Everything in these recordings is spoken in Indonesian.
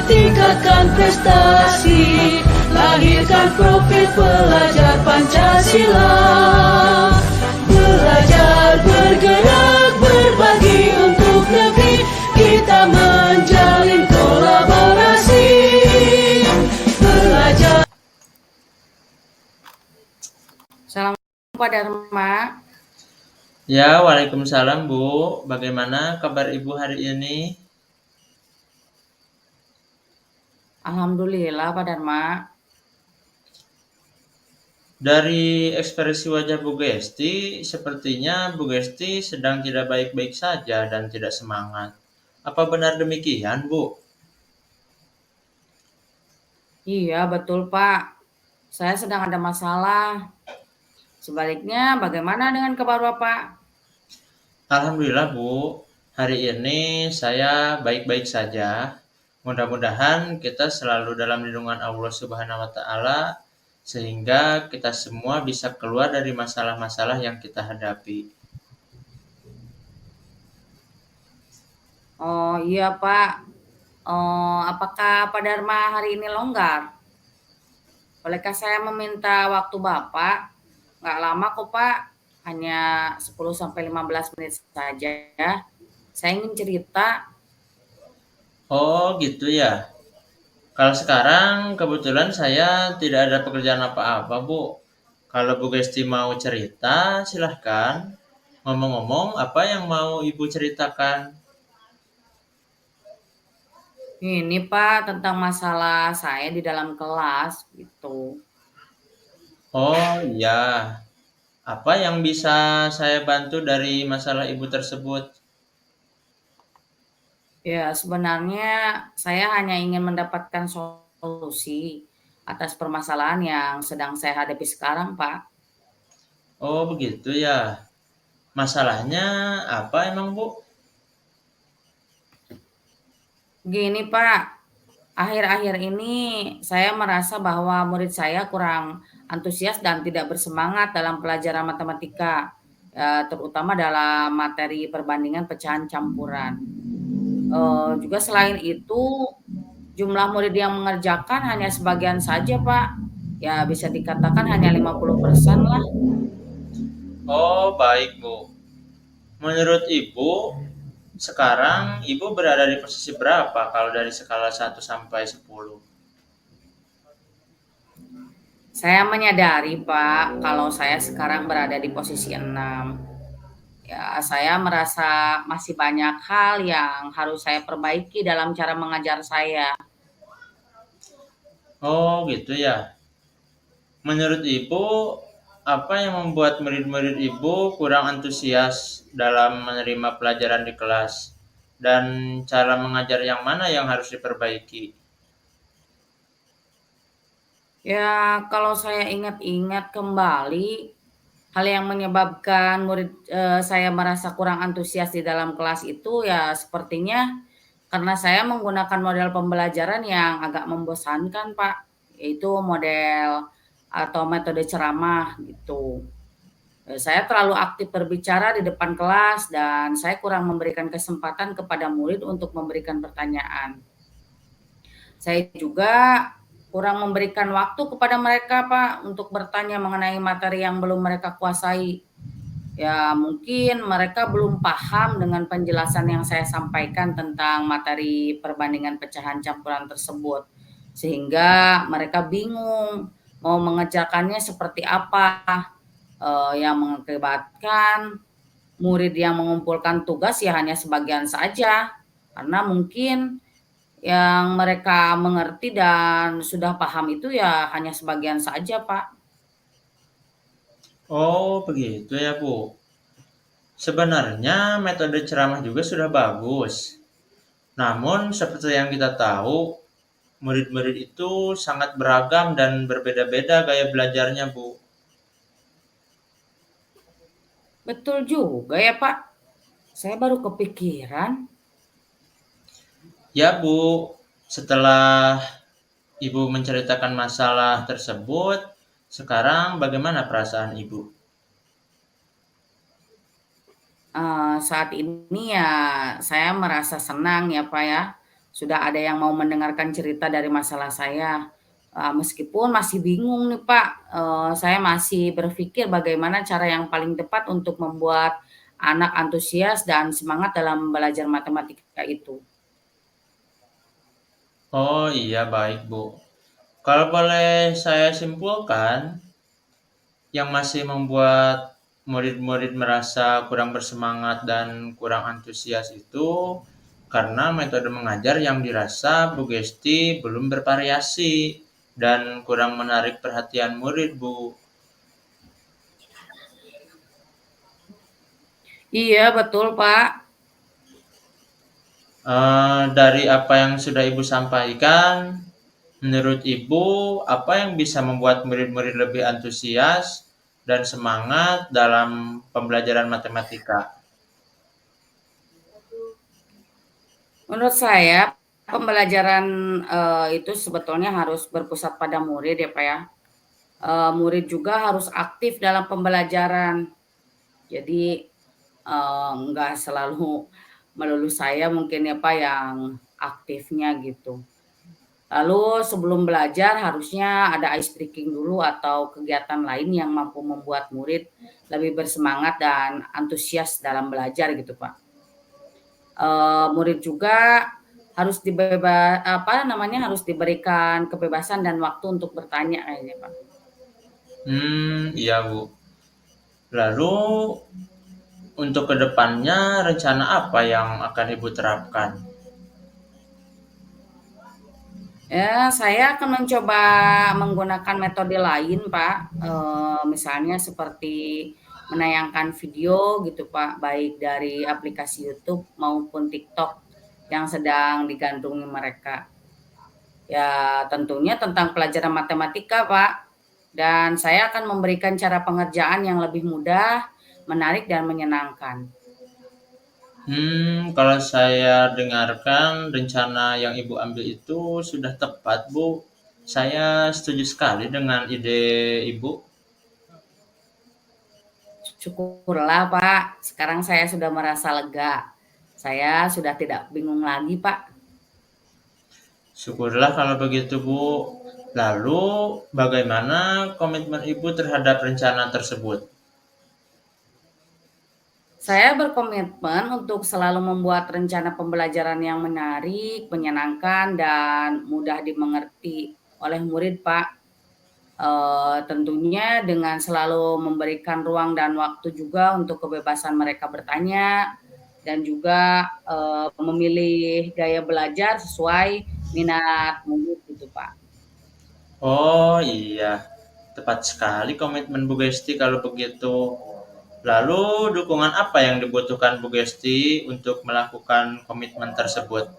tingkatkan prestasi, lahirkan profil pelajar Pancasila. Belajar, bergerak, berbagi untuk negeri, kita menjalin kolaborasi. Belajar. Assalamualaikum Pak Dharma. Ya, waalaikumsalam Bu. Bagaimana kabar Ibu hari ini? Alhamdulillah Pak Dharma. Dari ekspresi wajah Bu Gesti, sepertinya Bu Gesti sedang tidak baik-baik saja dan tidak semangat. Apa benar demikian, Bu? Iya betul Pak. Saya sedang ada masalah. Sebaliknya bagaimana dengan kabar Bapak? Alhamdulillah, Bu. Hari ini saya baik-baik saja. Mudah-mudahan kita selalu dalam lindungan Allah Subhanahu wa taala sehingga kita semua bisa keluar dari masalah-masalah yang kita hadapi. Oh iya Pak. Apakah Pak Dharma hari ini longgar? Bolehkah saya meminta waktu Bapak? Nggak lama kok Pak. Hanya 10-15 menit saja. Saya ingin cerita. Oh, gitu ya. Kalau sekarang kebetulan saya tidak ada pekerjaan apa-apa, Bu. Kalau Bu Gesti mau cerita, silahkan. Ngomong-ngomong, apa yang mau Ibu ceritakan? Ini Pak tentang masalah saya di dalam kelas gitu. Oh, iya. Apa yang bisa saya bantu dari masalah Ibu tersebut? Ya, sebenarnya saya hanya ingin mendapatkan solusi atas permasalahan yang sedang saya hadapi sekarang, Pak. Oh, begitu ya. Masalahnya apa emang, Bu? Gini, Pak, akhir-akhir ini saya merasa bahwa murid saya kurang antusias dan tidak bersemangat dalam pelajaran matematika, terutama dalam materi perbandingan pecahan campuran. Juga selain itu, jumlah murid yang mengerjakan hanya sebagian saja, Pak. Ya bisa dikatakan hanya 50% lah. Oh, baik, Bu. Menurut Ibu, sekarang Ibu berada di posisi berapa kalau dari skala 1 sampai 10? Saya menyadari, Pak, kalau saya sekarang berada di posisi 6. Ya, saya merasa masih banyak hal yang harus saya perbaiki dalam cara mengajar saya. Oh, gitu ya. Menurut Ibu, apa yang membuat murid-murid Ibu kurang antusias dalam menerima pelajaran di kelas? Dan cara mengajar yang mana yang harus diperbaiki? Ya, kalau saya ingat-ingat kembali, hal yang menyebabkan murid saya merasa kurang antusias di dalam kelas itu ya sepertinya karena saya menggunakan model pembelajaran yang agak membosankan, Pak, yaitu model atau metode ceramah gitu. Saya terlalu aktif berbicara di depan kelas dan saya kurang memberikan kesempatan kepada murid untuk memberikan pertanyaan. Saya juga kurang memberikan waktu kepada mereka, Pak, untuk bertanya mengenai materi yang belum mereka kuasai. Ya, mungkin mereka belum paham dengan penjelasan yang saya sampaikan tentang materi perbandingan pecahan campuran tersebut. Sehingga mereka bingung mau mengerjakannya seperti apa, yang mengakibatkan murid yang mengumpulkan tugas ya hanya sebagian saja. Karena mungkin yang mereka mengerti dan sudah paham itu ya hanya sebagian saja, Pak. Oh, begitu ya, Bu. Sebenarnya metode ceramah juga sudah bagus. Namun, seperti yang kita tahu, murid-murid itu sangat beragam dan berbeda-beda gaya belajarnya, Bu. Betul juga ya, Pak. Saya baru kepikiran. Ya, Bu, setelah Ibu menceritakan masalah tersebut, sekarang bagaimana perasaan Ibu? Saat ini ya saya merasa senang ya, Pak, ya. sudah ada yang mau mendengarkan cerita dari masalah saya. Meskipun masih bingung nih Pak, saya masih berpikir bagaimana cara yang paling tepat untuk membuat anak antusias dan semangat dalam belajar matematika itu. Oh iya, baik Bu. Kalau boleh saya simpulkan, yang masih membuat murid-murid merasa kurang bersemangat dan kurang antusias itu karena metode mengajar yang dirasa Bu Gesti belum bervariasi dan kurang menarik perhatian murid, Bu. Iya betul Pak. Dari apa yang sudah Ibu sampaikan, menurut Ibu, apa yang bisa membuat murid-murid lebih antusias dan semangat dalam pembelajaran matematika? Menurut saya pembelajaran, itu sebetulnya harus berpusat pada murid ya Pak ya. Murid juga harus aktif dalam pembelajaran. Jadi, enggak selalu melulu saya mungkin ya Pak yang aktifnya gitu. Lalu sebelum belajar harusnya ada ice breaking dulu atau kegiatan lain yang mampu membuat murid lebih bersemangat dan antusias dalam belajar gitu Pak. Murid juga harus harus diberikan kebebasan dan waktu untuk bertanya kayaknya Pak. Iya Bu. Lalu untuk kedepannya rencana apa yang akan Ibu terapkan? Ya, saya akan mencoba menggunakan metode lain, Pak. Misalnya seperti menayangkan video gitu, Pak, baik dari aplikasi YouTube maupun TikTok yang sedang digandrungi mereka. Ya, tentunya tentang pelajaran matematika, Pak. Dan saya akan memberikan cara pengerjaan yang lebih mudah, menarik, dan menyenangkan. Kalau saya dengarkan rencana yang Ibu ambil itu sudah tepat, Bu. Saya setuju sekali dengan ide Ibu. Syukurlah, Pak. Sekarang saya sudah merasa lega. Saya sudah tidak bingung lagi, Pak. Syukurlah kalau begitu, Bu. Lalu, bagaimana komitmen Ibu terhadap rencana tersebut? Saya berkomitmen untuk selalu membuat rencana pembelajaran yang menarik, menyenangkan, dan mudah dimengerti oleh murid, Pak. Tentunya dengan selalu memberikan ruang dan waktu juga untuk kebebasan mereka bertanya dan juga, memilih gaya belajar sesuai minat murid gitu, Pak. Oh iya, tepat sekali komitmen Bu Gesti kalau begitu. Lalu dukungan apa yang dibutuhkan Bu Gesti untuk melakukan komitmen tersebut?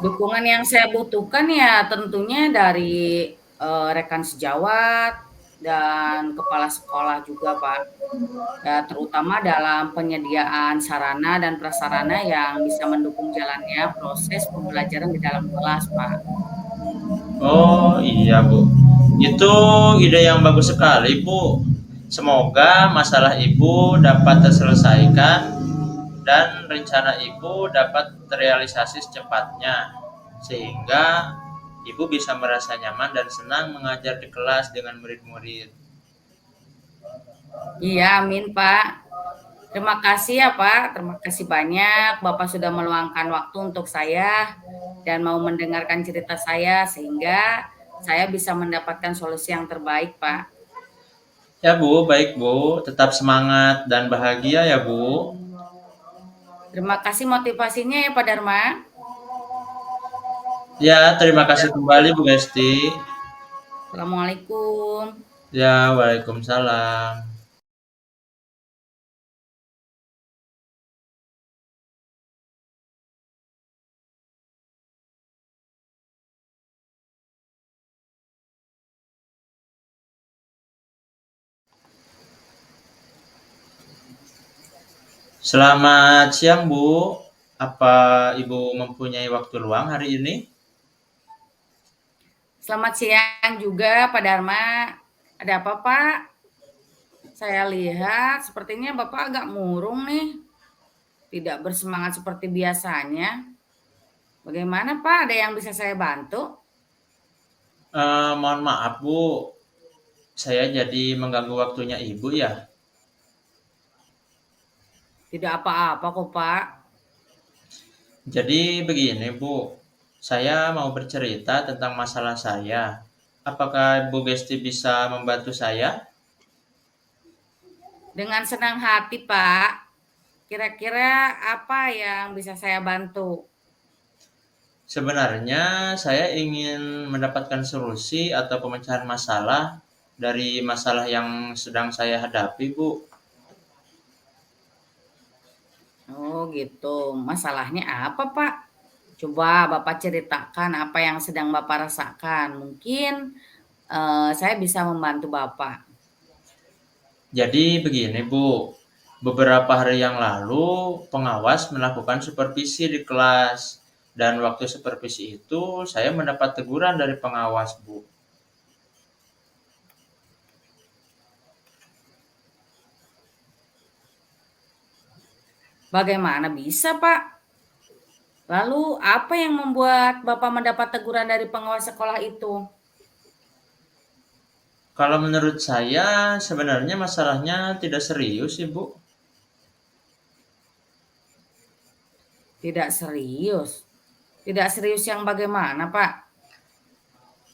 Dukungan yang saya butuhkan ya tentunya dari, rekan sejawat dan kepala sekolah juga, Pak. Ya terutama dalam penyediaan sarana dan prasarana yang bisa mendukung jalannya proses pembelajaran di dalam kelas, Pak. Oh iya Bu, itu ide yang bagus sekali Bu. Semoga masalah Ibu dapat terselesaikan dan rencana Ibu dapat terrealisasi secepatnya, sehingga Ibu bisa merasa nyaman dan senang mengajar di kelas dengan murid-murid. Iya, amin, Pak. Terima kasih ya, Pak. Terima kasih banyak Bapak sudah meluangkan waktu untuk saya dan mau mendengarkan cerita saya sehingga saya bisa mendapatkan solusi yang terbaik, Pak. Ya Bu, baik Bu, tetap semangat dan bahagia ya Bu. Terima kasih motivasinya ya, Pak Dharma. Ya, terima kasih kembali Bu Gesti. Assalamualaikum. Ya, Waalaikumsalam. Selamat siang Bu. Apa Ibu mempunyai waktu luang hari ini? Selamat siang juga Pak Dharma. Ada apa Pak? Saya lihat sepertinya Bapak agak murung nih. tidak bersemangat seperti biasanya. Bagaimana Pak, ada yang bisa saya bantu? Mohon maaf Bu, saya jadi mengganggu waktunya Ibu ya? Tidak apa-apa kok Pak. Jadi begini Bu, saya mau bercerita tentang masalah saya. Apakah Bu Gesti bisa membantu saya? Dengan senang hati Pak. Kira-kira apa yang bisa saya bantu? Sebenarnya saya ingin mendapatkan solusi atau pemecahan masalah dari masalah yang sedang saya hadapi Bu. Oh gitu, masalahnya apa Pak? Coba Bapak ceritakan apa yang sedang Bapak rasakan. Mungkin saya bisa membantu Bapak. Jadi begini Bu, beberapa hari yang lalu pengawas melakukan supervisi di kelas. Dan waktu supervisi itu saya mendapat teguran dari pengawas Bu. Bagaimana bisa Pak? Lalu apa yang membuat Bapak mendapat teguran dari pengawas sekolah itu? Kalau menurut saya sebenarnya masalahnya tidak serius sih Bu. Tidak serius. Tidak serius yang bagaimana Pak?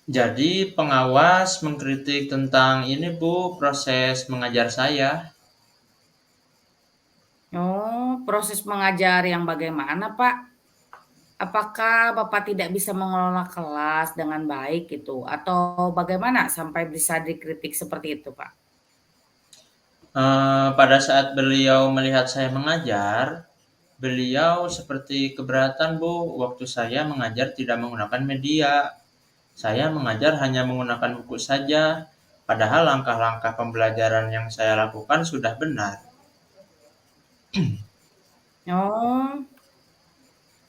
Jadi pengawas mengkritik tentang ini Bu, proses mengajar saya. Oh, proses mengajar yang bagaimana Pak? Apakah Bapak tidak bisa mengelola kelas dengan baik gitu? Atau bagaimana sampai bisa dikritik seperti itu Pak? Pada saat beliau melihat saya mengajar, beliau seperti keberatan Bu, waktu saya mengajar tidak menggunakan media. Saya mengajar hanya menggunakan buku saja, padahal langkah-langkah pembelajaran yang saya lakukan sudah benar. Oh,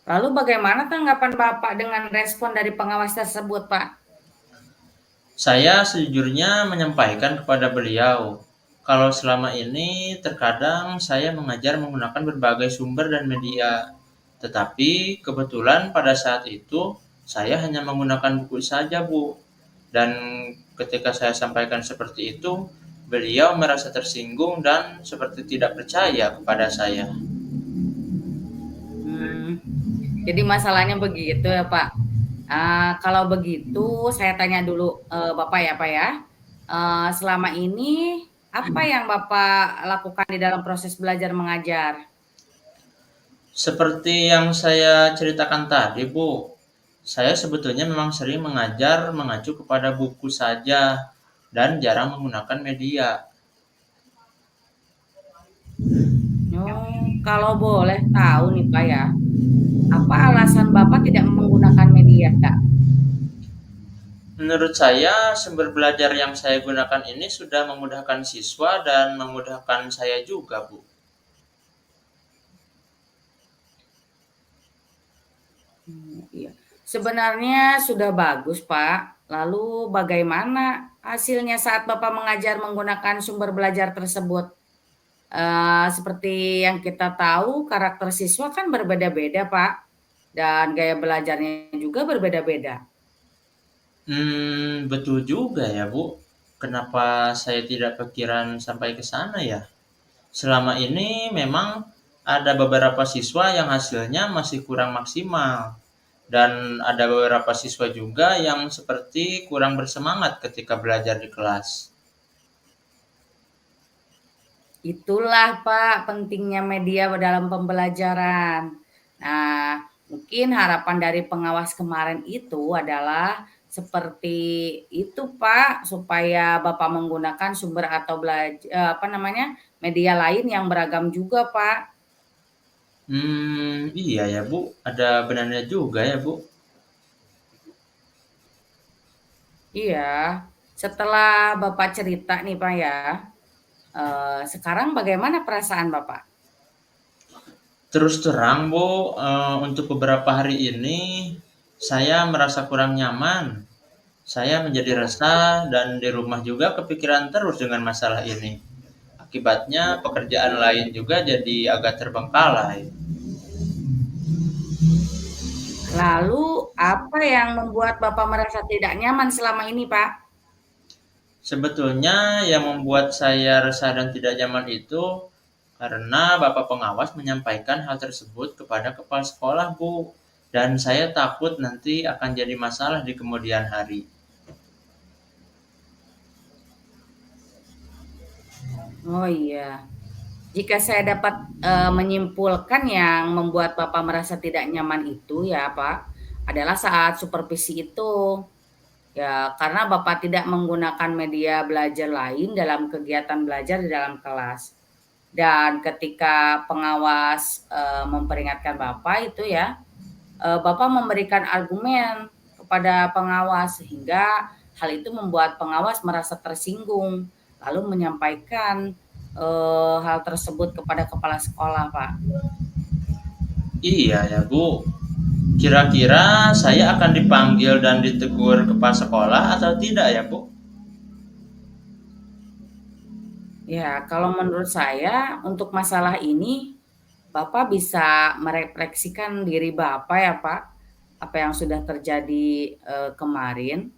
lalu bagaimana tanggapan Bapak dengan respon dari pengawas tersebut Pak? Saya sejujurnya menyampaikan kepada beliau, kalau selama ini terkadang saya mengajar menggunakan berbagai sumber dan media, tetapi kebetulan pada saat itu saya hanya menggunakan buku saja, Bu. Dan ketika saya sampaikan seperti itu, beliau merasa tersinggung dan seperti tidak percaya kepada saya. Hmm, jadi masalahnya begitu ya Pak. Kalau begitu saya tanya dulu Bapak ya Pak ya. Selama ini apa yang Bapak lakukan di dalam proses belajar mengajar? Seperti yang saya ceritakan tadi, Bu, saya sebetulnya memang sering mengajar mengacu kepada buku saja dan jarang menggunakan media. Oh, kalau boleh tahu nih Pak ya, apa alasan Bapak tidak menggunakan media, Kak? Menurut saya, sumber belajar yang saya gunakan ini sudah memudahkan siswa dan memudahkan saya juga, Bu. Iya. Sebenarnya sudah bagus, Pak. Lalu bagaimana hasilnya saat Bapak mengajar menggunakan sumber belajar tersebut? Seperti yang kita tahu, karakter siswa kan berbeda-beda, Pak, dan gaya belajarnya juga berbeda-beda. Betul juga ya, Bu. Kenapa saya tidak pikiran sampai ke sana ya? Selama ini memang ada beberapa siswa yang hasilnya masih kurang maksimal. Dan ada beberapa siswa juga yang seperti kurang bersemangat ketika belajar di kelas. Itulah Pak, pentingnya media dalam pembelajaran. Nah, mungkin harapan dari pengawas kemarin itu adalah seperti itu Pak, supaya Bapak menggunakan sumber atau apa namanya, media lain yang beragam juga Pak. Iya ya Bu, ada benarnya juga ya Bu. Iya, setelah Bapak cerita nih Pak ya, sekarang bagaimana perasaan Bapak? Terus terang Bu, untuk beberapa hari ini saya merasa kurang nyaman. Saya menjadi resah dan di rumah juga kepikiran terus dengan masalah ini. Akibatnya pekerjaan lain juga jadi agak terbengkalai. Lalu apa yang membuat Bapak merasa tidak nyaman selama ini, Pak? Sebetulnya yang membuat saya resah dan tidak nyaman itu karena Bapak pengawas menyampaikan hal tersebut kepada kepala sekolah, Bu. Dan saya takut nanti akan jadi masalah di kemudian hari. Oh iya. Jika saya dapat, menyimpulkan yang membuat Bapak merasa tidak nyaman itu ya, Pak, adalah saat supervisi itu. Ya, karena Bapak tidak menggunakan media belajar lain dalam kegiatan belajar di dalam kelas. Dan ketika pengawas, memperingatkan Bapak itu ya, Bapak memberikan argumen kepada pengawas sehingga hal itu membuat pengawas merasa tersinggung, lalu menyampaikan, hal tersebut kepada kepala sekolah, Pak. Iya ya, Bu. Kira-kira saya akan dipanggil dan ditegur kepala sekolah atau tidak ya, Bu? Ya, kalau menurut saya untuk masalah ini, Bapak bisa merefleksikan diri Bapak ya, Pak, apa yang sudah terjadi, kemarin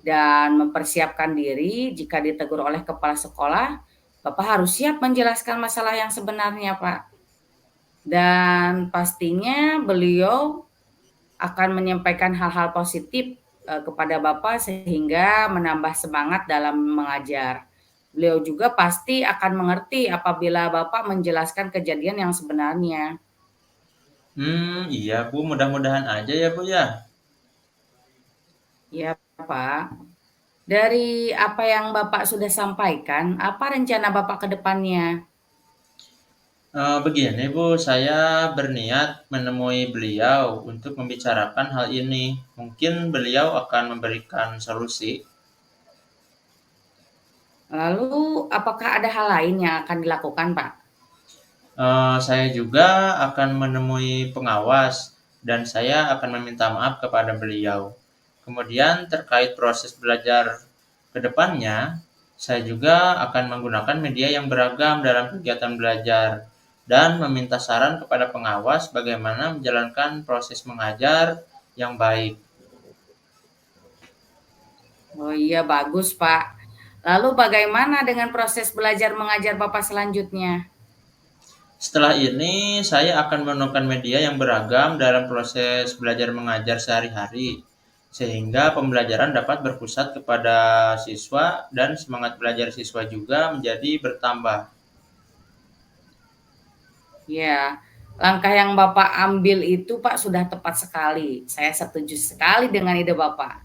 dan mempersiapkan diri jika ditegur oleh kepala sekolah, Bapak harus siap menjelaskan masalah yang sebenarnya, Pak. Dan pastinya beliau akan menyampaikan hal-hal positif, kepada Bapak sehingga menambah semangat dalam mengajar. Beliau juga pasti akan mengerti apabila Bapak menjelaskan kejadian yang sebenarnya. Iya Bu, mudah-mudahan aja ya Bu ya. Ya, Pak. Dari apa yang Bapak sudah sampaikan, apa rencana Bapak ke depannya? Begini Bu, saya berniat menemui beliau untuk membicarakan hal ini. Mungkin beliau akan memberikan solusi. Lalu apakah ada hal lain yang akan dilakukan, Pak? Saya juga akan menemui pengawas dan saya akan meminta maaf kepada beliau. Kemudian terkait proses belajar ke depannya, saya juga akan menggunakan media yang beragam dalam kegiatan belajar dan meminta saran kepada pengawas bagaimana menjalankan proses mengajar yang baik. Oh iya, bagus, Pak. Lalu bagaimana dengan proses belajar mengajar Bapak selanjutnya? Setelah ini, saya akan menemukan media yang beragam dalam proses belajar mengajar sehari-hari, sehingga pembelajaran dapat berpusat kepada siswa dan semangat belajar siswa juga menjadi bertambah. Ya, langkah yang Bapak ambil itu, Pak, sudah tepat sekali. Saya setuju sekali dengan ide Bapak.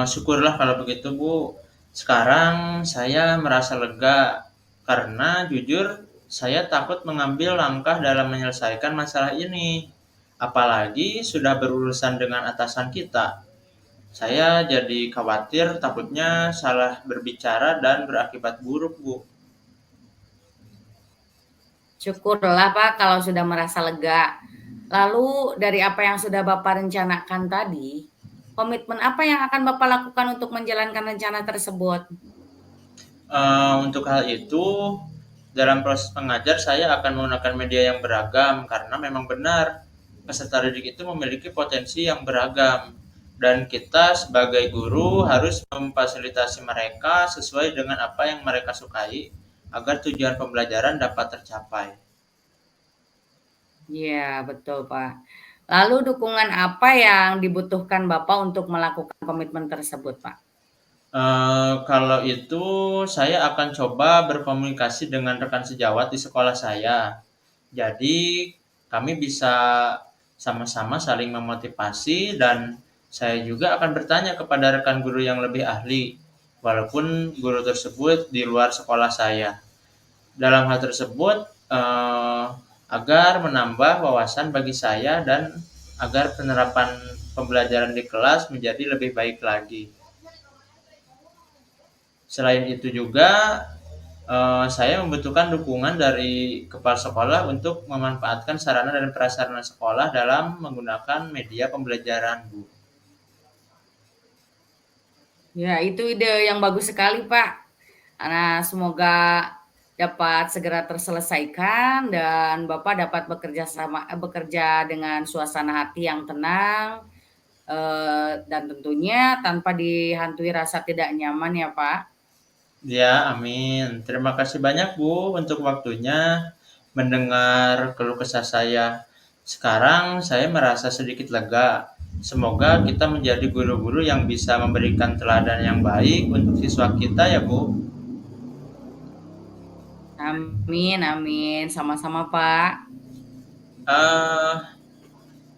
Syukurlah kalau begitu, Bu. Sekarang saya merasa lega karena jujur saya takut mengambil langkah dalam menyelesaikan masalah ini. Apalagi sudah berurusan dengan atasan kita. Saya jadi khawatir takutnya salah berbicara dan berakibat buruk, Bu. Syukurlah, Pak, kalau sudah merasa lega. Lalu dari apa yang sudah Bapak rencanakan tadi, komitmen apa yang akan Bapak lakukan untuk menjalankan rencana tersebut? Untuk hal itu, dalam proses mengajar saya akan menggunakan media yang beragam karena memang benar peserta didik itu memiliki potensi yang beragam dan kita sebagai guru harus memfasilitasi mereka sesuai dengan apa yang mereka sukai agar tujuan pembelajaran dapat tercapai. Iya, betul, Pak. Lalu dukungan apa yang dibutuhkan Bapak untuk melakukan komitmen tersebut, Pak? Kalau itu saya akan coba berkomunikasi dengan rekan sejawat di sekolah saya. Jadi kami bisa sama-sama saling memotivasi dan saya juga akan bertanya kepada rekan guru yang lebih ahli, walaupun guru tersebut di luar sekolah saya. Dalam hal tersebut, agar menambah wawasan bagi saya dan agar penerapan pembelajaran di kelas menjadi lebih baik lagi. Selain itu juga, saya membutuhkan dukungan dari kepala sekolah untuk memanfaatkan sarana dan prasarana sekolah dalam menggunakan media pembelajaran, Bu. Ya, itu ide yang bagus sekali, Pak. Semoga dapat segera terselesaikan dan Bapak dapat bekerja dengan suasana hati yang tenang, dan tentunya tanpa dihantui rasa tidak nyaman ya, Pak. Ya, amin. Terima kasih banyak Bu untuk waktunya mendengar keluh kesah saya. Sekarang saya merasa sedikit lega. Semoga kita menjadi guru-guru yang bisa memberikan teladan yang baik untuk siswa kita ya Bu. Amin amin, sama-sama, Pak. Eh,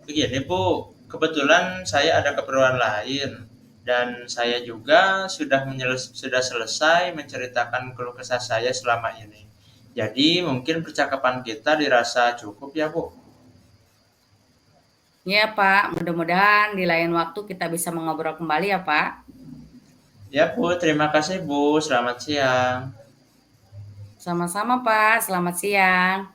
Begini Bu, kebetulan saya ada keperluan lain dan saya juga sudah selesai menceritakan keluh kesah saya selama ini. Jadi mungkin percakapan kita dirasa cukup ya Bu. Ya, Pak, mudah-mudahan di lain waktu kita bisa mengobrol kembali ya, Pak. Ya Bu, terima kasih Bu. Selamat siang. Sama-sama, Pak. Selamat siang.